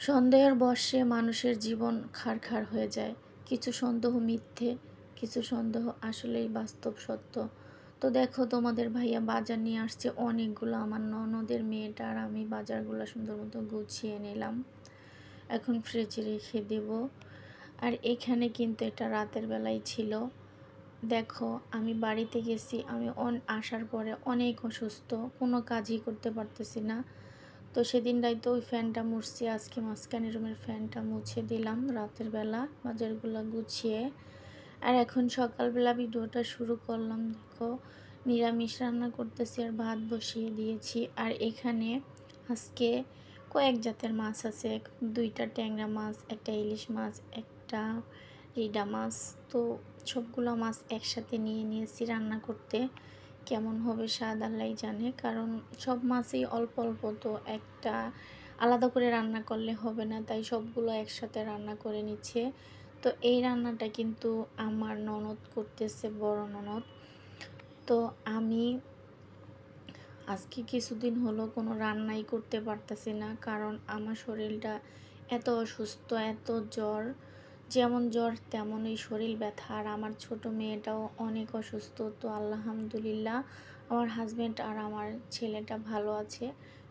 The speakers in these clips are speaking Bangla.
সন্দেহের বশে মানুষের জীবন খাড় হয়ে যায়। কিছু সন্দেহ মিথ্যে, কিছু সন্দেহ আসলেই বাস্তব সত্য। তো দেখো, তোমাদের ভাইয়া বাজার নিয়ে আসছে অনেকগুলো। আমার ননদের মেয়েটা আর আমি বাজারগুলো সুন্দর মতো গুছিয়ে নিলাম, এখন ফ্রিজে রেখে দেব। আর এখানে কিন্তু এটা রাতের বেলায় ছিল। দেখো, আমি বাড়িতে গেছি, আমি আসার পরে অনেক অসুস্থ, কোনো কাজই করতে পারতেছি না। তো সেদিন রাইতে ওই ফ্যানটা মুছছি, আজকে মাঝখানে রুমের ফ্যানটা মুছে দিলাম রাতের বেলা বাজারগুলো গুছিয়ে। আর এখন সকালবেলা ভিডিওটা শুরু করলাম। দেখো, নিরামিষ রান্না করতেছি আর ভাত বসিয়ে দিয়েছি। আর এখানে আজকে কয়েক জাতের মাছ আছে, দুইটা ট্যাংরা মাছ, একটা ইলিশ মাছ, একটা রিডা মাছ। তো সবগুলো মাছ একসাথে নিয়ে নিয়েছি রান্না করতে। কেমন হবে স্বাদ আল্লাহই জানে, কারণ সব মাছই অল্প অল্প, তো একটা আলাদা করে রান্না করলে হবে না, তাই সবগুলো একসাথে রান্না করে নিচ্ছে। তো এই রান্নাটা কিন্তু আমার ননদ করতেছে, বড় ননদ। তো আমি আজকে কিছুদিন হলো কোনো রান্নাই করতে পারতেছি না, কারণ আমার শরীরটা এত অসুস্থ, এত জ্বর, যেমন জ্বর তেমনই শরীর ব্যথা। আর আমার ছোট মেয়েটাও অনেক অসুস্থ। তো আলহামদুলিল্লাহ আমার হাজব্যান্ড আর আমার ছেলেটা ভালো আছে,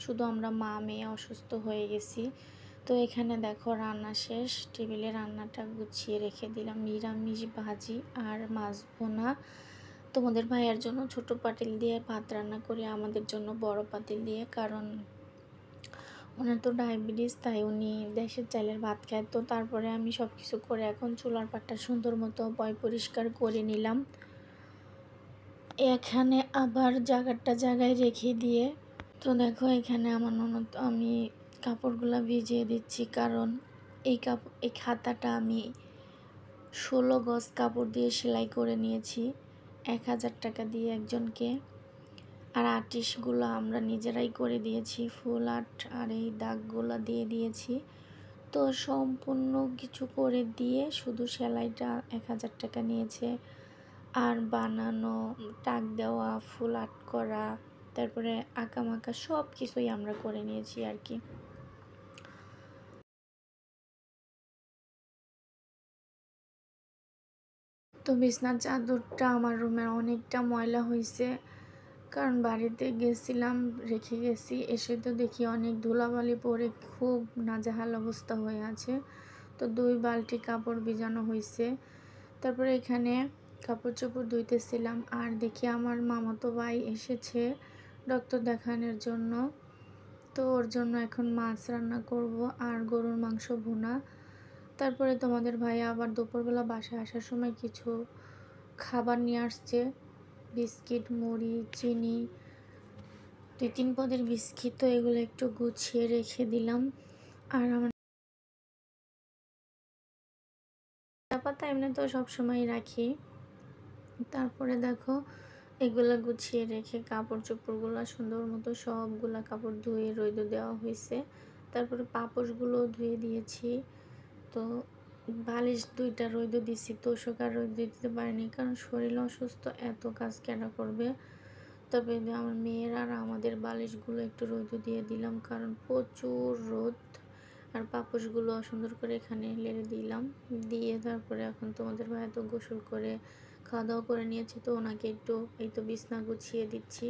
শুধু আমরা মা মেয়ে অসুস্থ হয়ে গেছি। তো এখানে দেখো রান্না শেষ, টেবিলে রান্নাটা গুছিয়ে রেখে দিলাম। নিরামিষ ভাজি আর মাছ ভুনা। তোমাদের ভাইয়ের জন্য ছোট পাতিল দিয়ে ভাত রান্না করি, আমাদের জন্য বড় পাতিল দিয়ে, কারণ ওনার তো ডায়াবেটিস, তাই উনি দেশের চাইলের ভাত খায়। তো তারপরে আমি সব কিছু করে এখন চুলার পাটটা সুন্দর মতো পরিষ্কার করে নিলাম। এখানে আবার জায়গায় রেখে দিয়ে, তো দেখো এখানে আমার ননদ, আমি কাপড়গুলো ভিজিয়ে দিচ্ছি, কারণ এই খাতাটা আমি 16 গজ কাপড় দিয়ে সেলাই করে নিয়েছি 1000 টাকা দিয়ে একজনকে। আর আর্টিস্টগুলো আমরা নিজেরাই করে দিয়েছি, ফুল আর্ট আর এই দাগগুলো দিয়ে দিয়েছি। তো সম্পূর্ণ কিছু করে দিয়ে শুধু সেলাইটা 1000 টাকা নিয়েছে। আর বানানো, টাক দেওয়া, ফুল আর্ট করা, তারপরে আঁকামাকা সব কিছুই আমরা করে নিয়েছি আর কি। তো বিছনার চাদরটা আমার রুমের অনেকটা ময়লা হয়েছে, কারণ বাড়িতে গেছিলাম, রেখে গেছি, এসে তো দেখি অনেক ধুলাবালি পরে খুব নাজেহাল অবস্থা হয়ে আছে। তো 2 বালতি কাপড় ভিজানো হয়েছে। তারপরে এখানে কাপড় চোপড় ধুইতেছিলাম, আর দেখি আমার মামাতো ভাই এসেছে ডক্টর দেখানোর জন্য। তো ওর জন্য এখন মাছ রান্না করব আর গরুর মাংস ভুনা। তারপরে তোমাদের ভাই আবার দুপুরবেলা বাসায় আসার সময় কিছু খাবার নিয়ে আসছে, বিস্কিট, মুড়ি, চিনি, 2-3 পদের বিস্কিট। তো এগুলো একটু গুছিয়ে রেখে দিলাম। আর আমার পাতা এমনি তো সবসময় রাখি। তারপরে দেখো এগুলো গুছিয়ে রেখে কাপড় চোপড়গুলো সুন্দর মতো সবগুলা কাপড় ধুয়ে রোদে দেওয়া হয়েছে। তারপরে পাপোশগুলো ধুয়ে দিয়েছি। তো বালিশ 2টা রোদে দিছি, তোষক রোদে দিতে পারিনি, কারণ শরীর অসুস্থ, এত কাজ কেনা করবে। তবে আমার মেয়ের আর আমাদের বালিশগুলো একটু রোদে দিয়ে দিলাম, কারণ প্রচুর রোদ। আর পাপোশগুলো সুন্দর করে এখানে লেড়ে দিলাম, দিয়ে তারপরে এখন তোমাদের ভাই তো গোসল করে খাওয়া দাওয়া করে নিয়েছি। তো ওনাকে একটু এই তো বিছনা গুছিয়ে দিচ্ছি,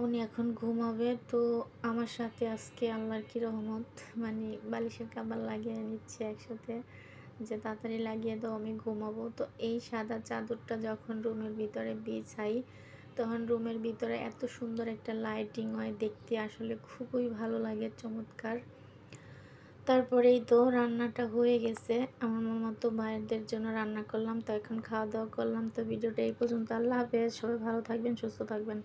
উনি এখন ঘুমাবে। তো আমার সাথে আজকে আল্লাহর কি রহমত, মানে বালিশের কাবার লাগিয়ে নিচ্ছে একসাথে, যে তাড়াতাড়ি লাগিয়ে দাও আমি ঘুমাবো। তো এই সাদা চাদরটা যখন রুমের ভিতরে বিছাই, তখন রুমের ভিতরে এত সুন্দর একটা লাইটিং হয়, দেখতে আসলে খুবই ভালো লাগে, চমৎকার। তারপরেই তো রান্নাটা হয়ে গেছে, আমার মামাতো ভাইদের জন্য রান্না করলাম। তো এখন খাওয়া দাওয়া করলাম। তো ভিডিওটা এই পর্যন্ত, আল্লাহ হাফেজ, সবাই ভালো থাকবেন, সুস্থ থাকবেন।